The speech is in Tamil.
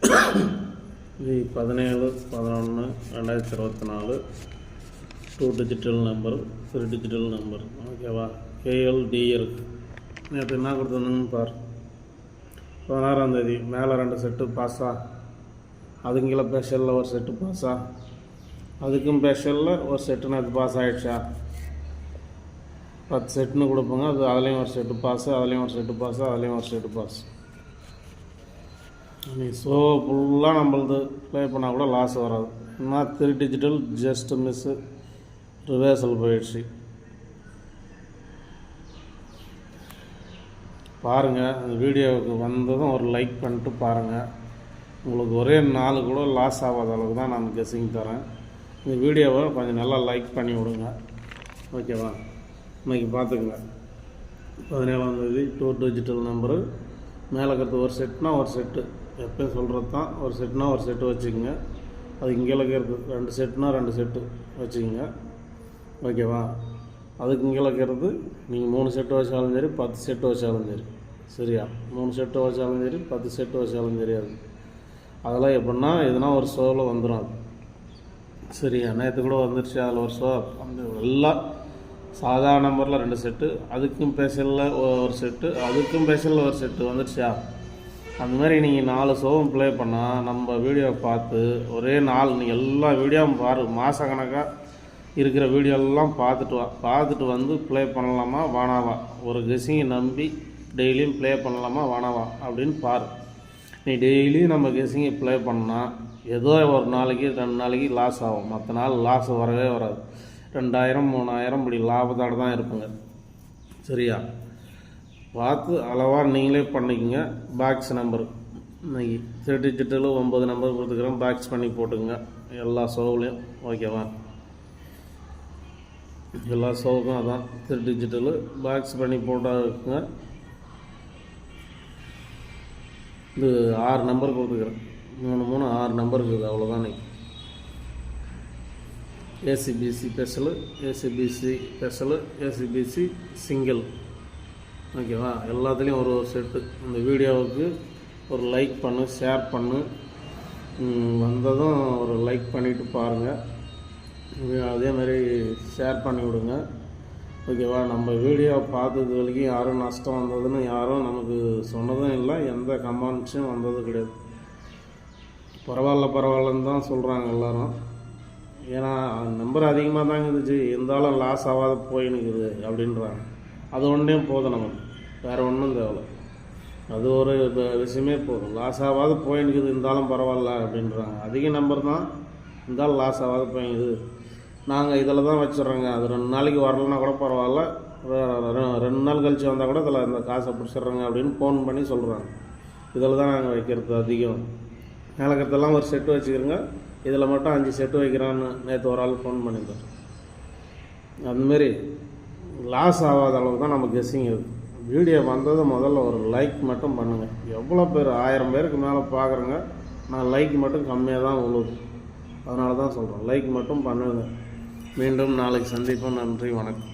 இது 17/11/2024 2 டிஜிட்டல் நம்பர் 3 டிஜிட்டல் நம்பர். ஓகேவா? KLDL நேற்று என்ன கொடுத்துருந்தோன்னு பார். 16ஆம் தேதி மேலே 2 செட்டு பாஸா, அதுங்கில ஸ்பெஷலில் ஒரு செட்டு பாஸா, அதுக்கும் ஸ்பெஷலில் ஒரு செட்டு நேற்று பாஸ் ஆகிடுச்சா. 10 செட்டுன்னு கொடுப்போங்க. அதுலேயும் ஒரு செட்டு பாஸு, அதுலேயும் ஒரு செட்டு பாஸு, அதுலேயும் ஒரு செட்டு பாஸ். நீ ஷோ ஃபுல்லாக நம்மளது ப்ளே பண்ணால் கூட லாஸ் வராது. ஏன்னா 3 டிஜிட்டல் ஜஸ்ட் மிஸ்ஸு, ரிவர்சல் போயிடுச்சு. பாருங்கள், அந்த வீடியோவுக்கு வந்ததும் ஒரு லைக் பண்ணிட்டு பாருங்கள். உங்களுக்கு ஒரே நாள் கூட லாஸ் ஆகாத அளவுக்கு தான் நான் கெஸ்ஸிங் தரேன். இந்த வீடியோவை கொஞ்சம் நல்லா லைக் பண்ணி விடுங்க. ஓகேவா? இன்றைக்கி பார்த்துக்குங்க. 17ஆம் தேதி 2 டிஜிட்டல் நம்பரு. மேலே இருக்கிறது ஒரு செட்னா ஒரு செட்டு, எப்போயும் சொல்கிறது தான். ஒரு செட்னா ஒரு செட்டு வச்சுக்கோங்க. அது இங்கே இருக்கிறது 2 செட்னா 2 செட்டு வச்சுக்கோங்க. ஓகேவா? அதுக்கு இங்கே இருக்கிறது நீங்கள் 3 செட்டு வச்சாலும் சரி, 10 செட்டு வச்சாலும் சரி. சரியா? 3 செட்டு வச்சாலும் சரி, 10 செட்டு வச்சாலும் தெரியாது. அதெல்லாம் எப்படின்னா எதுனா ஒரு ஷோவில் வந்துடும் அது. சரியா? நேற்று கூட வந்துடுச்சு. அதில் ஒரு ஷோ அந்த எல்லாம் சாதாரண நம்பரில் 2 செட்டு, அதுக்கும் ஸ்பெஷலில் ஒரு செட்டு, அதுக்கும் ஸ்பெஷலில் ஒரு செட்டு வந்துடுச்சா. அந்த மாதிரி நீங்கள் 4 ஷோவும் ப்ளே பண்ணால் நம்ம வீடியோவை பார்த்து ஒரே நாள் நீங்கள் எல்லா வீடியோவும் பாரு. மாதக்கணக்காக இருக்கிற வீடியோலாம் பார்த்துட்டு வந்து ப்ளே பண்ணலாமா வானாவா, ஒரு கெஸ்ஸிங்கை நம்பி டெய்லியும் ப்ளே பண்ணலாமா வானாவா அப்படின்னு பாரு. நீ டெய்லியும் நம்ம கெஸ்ஸிங்கை ப்ளே பண்ணால் ஏதோ ஒரு நாளைக்கு 2 நாளைக்கு லாஸ் ஆகும். மற்ற நாள் லாஸ் வரவே வராது. 2000 3000 இப்படி லாபத்தோடு தான் இருப்புங்க. சரியா? பார்த்து அளவாக நீங்களே பண்ணிக்கோங்க. பாக்ஸ் நம்பர் இன்னைக்கு 3 டிஜிட்டலு 9 நம்பர் கொடுத்துக்கிறோம். பாக்ஸ் பண்ணி போட்டுங்க எல்லா ஷோவுலையும். ஓகேவா? எல்லா ஷோவுக்கும் அதான் 3 டிஜிட்டலு பாக்ஸ் பண்ணி போட்டால் இருக்குங்க. இது 6 நம்பர் கொடுத்துக்கிறேன். 3 6 நம்பர் இருக்குது. அவ்வளோதான். இன்னைக்கு ACBC special, ACBC special, ACBC single. ஓகேவா? எல்லாத்துலேயும் ஒரு செட்டு. இந்த வீடியோவுக்கு ஒரு லைக் பண்ணு, ஷேர் பண்ணு. வந்ததும் ஒரு லைக் பண்ணிவிட்டு பாருங்கள். அதேமாதிரி ஷேர் பண்ணி விடுங்க. ஓகேவா? நம்ம வீடியோவை பார்த்தது வரைக்கும் யாரும் நஷ்டம் வந்ததுன்னு யாரும் நமக்கு சொன்னதும் இல்லை, எந்த கமெண்ட்ஸும் வந்தது கிடையாது. பரவாயில்லன்னு தான் சொல்கிறாங்க எல்லோரும். ஏன்னா நம்பர் அதிகமாக தாங்க இருந்துச்சு, இருந்தாலும் லாஸ் ஆகாத போயின்னுக்குது அப்படின்றாங்க. அது ஒன்றே போதும் நமக்கு, வேறு ஒன்றும் தேவை. அது ஒரு விஷயமே போதும். லாஸ் ஆகாத போயின்னுக்குது, இருந்தாலும் பரவாயில்ல அப்படின்றாங்க. அதிக நம்பர் தான் இருந்தாலும் லாஸ் ஆகாத போயிங்குது. நாங்கள் இதில் தான் வச்சிட்றோங்க. அது 2 நாளைக்கு வரலன்னா கூட பரவாயில்ல, 2 நாள் கழித்து வந்தால் கூட இதில் இந்த காசை பிடிச்சிட்றோங்க அப்படின்னு ஃபோன் பண்ணி சொல்கிறாங்க. இதில் தான் நாங்கள் வைக்கிறது அதிகம். நிலக்கிறதெல்லாம் ஒரு செட்டு வச்சுக்கிறோங்க, இதில் மட்டும் 5 செட்டு வைக்கிறான்னு நேற்று ஒரு ஆள் ஃபோன் பண்ணியிருந்தோம். அதுமாரி லாஸ் ஆகாத அளவுக்கு தான் நம்ம கெஸ்ஸிங் இருக்குது. வீடியோ வந்தது முதல்ல ஒரு லைக் மட்டும் பண்ணுங்கள். எவ்வளோ பேர் 1000 பேருக்கு மேலே பார்க்குறேங்க, நான் லைக் மட்டும் கம்மியாக தான் உழுது. அதனால தான் சொல்கிறேன், லைக் மட்டும் பண்ணுங்கள். மீண்டும் நாளைக்கு சந்திப்போம். நன்றி, வணக்கம்.